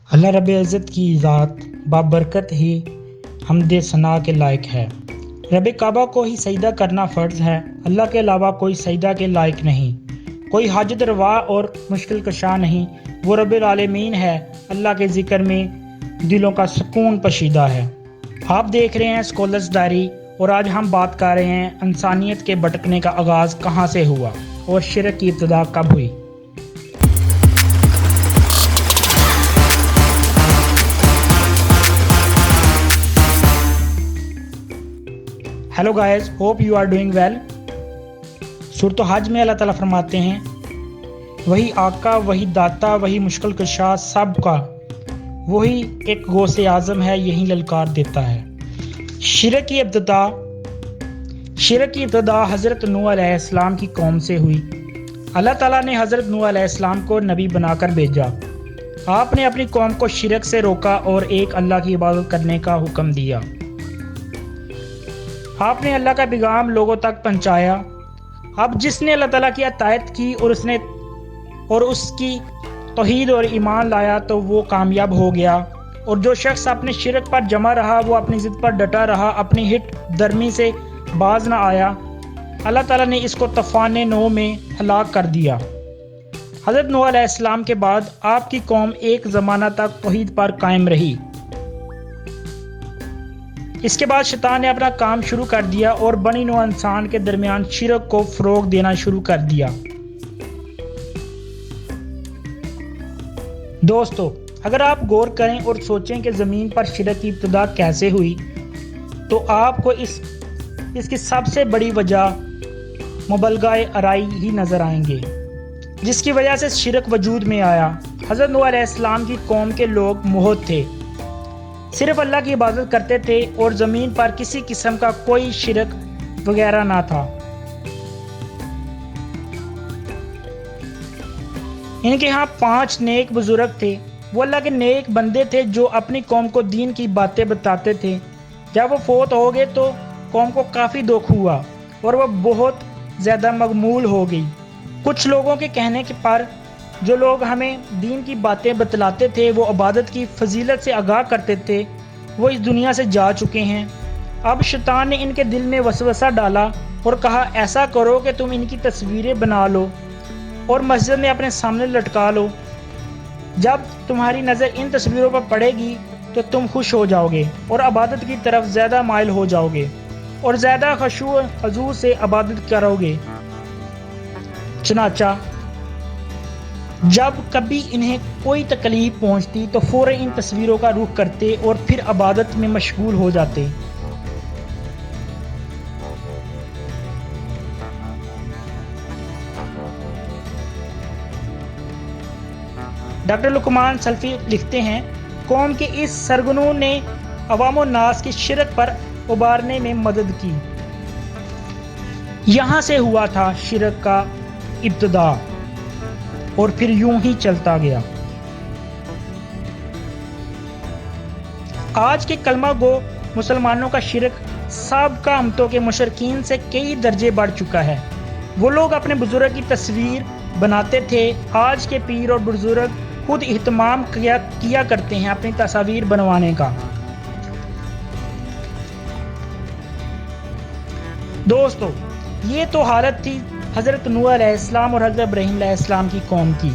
اللہ रब इज़्ज़त की ज़ात बाबरकत ही हमद सना के लायक है। रब काबा को ही सजदा करना फ़र्ज़ है। अल्लाह के अलावा कोई सजदा के लायक नहीं, कोई हाजत रवा और मुश्किल कशा नहीं। वो रब्बुल आलमीन है, अल्लाह के ज़िक्र में दिलों का सुकून पशीदा है। आप देख रहे हैं स्कॉलर्स डायरी और आज हम बात कर रहे हैं इंसानियत के भटकने का आगाज़ कहाँ से हुआ और शिरक की इब्तिदा कब हुई। Hello guys, hope you are doing well. सूरत हज में अल्लाह ताला फरमाते हैं, वही आका, वही दाता, वही मुश्किल कुशा सब का, वही एक गौसे आज़म है, यही ललकार देता है। शिरक की इब्तिदा हज़रत नूह अलैहिस्सलाम की कौम से हुई। अल्लाह ताला ने हज़रत नूह अलैहिस्सलाम को नबी बनाकर भेजा। आपने अपनी कौम को शिरक से रोका और एक अल्लाह की इबादत करने का हुक्म दिया। आपने अल्लाह का पैगाम लोगों तक पहुंचाया। अब जिसने अल्लाह ताला की अतायत की और उसकी तौहीद और ईमान लाया तो वो कामयाब हो गया, और जो शख्स अपने शिरक पर जमा रहा वो अपनी ज़िद पर डटा रहा, अपनी हिट दरमी से बाज ना आया, अल्लाह ताला ने इसको तूफ़ान नूह में हलाक कर दिया। हज़रत नूह अलैहिस्सलाम के बाद आपकी कौम एक ज़माना तक तौहीद पर कायम रही। इसके बाद शैतान ने अपना काम शुरू कर दिया और बनी नौ इंसान के दरमियान शिरक को फरोग देना शुरू कर दिया। दोस्तों, अगर आप गौर करें और सोचें कि ज़मीन पर शिरक की इब्तिदा कैसे हुई, तो आपको इसकी सबसे बड़ी वजह मुबलगाए अराई ही नज़र आएंगे, जिसकी वजह से शिरक वजूद में आया। हज़रत नूह अलैहिस्सलाम की कौम के लोग मोहत थे, सिर्फ अल्लाह की इबादत करते थे और ज़मीन पर किसी किस्म का कोई शिरक वगैरह ना था। इनके यहाँ 5 नेक बुजुर्ग थे। वो अल्लाह के नेक बंदे थे जो अपनी कौम को दीन की बातें बताते थे। जब वो फोत हो गए तो कौम को काफ़ी दुख हुआ और वह बहुत ज़्यादा मगमूल हो गई। कुछ लोगों के कहने के पर जो लोग हमें दीन की बातें बतलाते थे, वो इबादत की फजीलत से आगाह करते थे, वो इस दुनिया से जा चुके हैं। अब शैतान ने इनके दिल में वसवसा डाला और कहा, ऐसा करो कि तुम इनकी तस्वीरें बना लो और मस्जिद में अपने सामने लटका लो। जब तुम्हारी नज़र इन तस्वीरों पर पड़ेगी तो तुम खुश हो जाओगे और इबादत की तरफ ज़्यादा माइल हो जाओगे और ज़्यादा खुशू हजूर से इबादत करोगे। चनाचा जब कभी इन्हें कोई तकलीफ पहुंचती तो फौरन इन तस्वीरों का रुख करते और फिर इबादत में मशगूल हो जाते। डॉक्टर लुकमान सल्फी लिखते हैं, कौम के इस सरगनू ने अवामो नास की शिरक पर उबारने में मदद की। यहाँ से हुआ था शिरक का इब्तिदा और फिर यूं ही चलता गया। आज के कलमा गो मुसलमानों का शिरक साबका उम्मतों के मुशरकीन से कई दर्जे बढ़ चुका है। वो लोग अपने बुजुर्ग की तस्वीर बनाते थे। आज के पीर और बुजुर्ग खुद इहतमाम किया करते हैं अपनी तस्वीर बनवाने का। दोस्तों, ये तो हालत थी हज़रत नूह अलैहिस्सलाम और हज़रत इब्राहीम अलैहिस्सलाम की कौम की।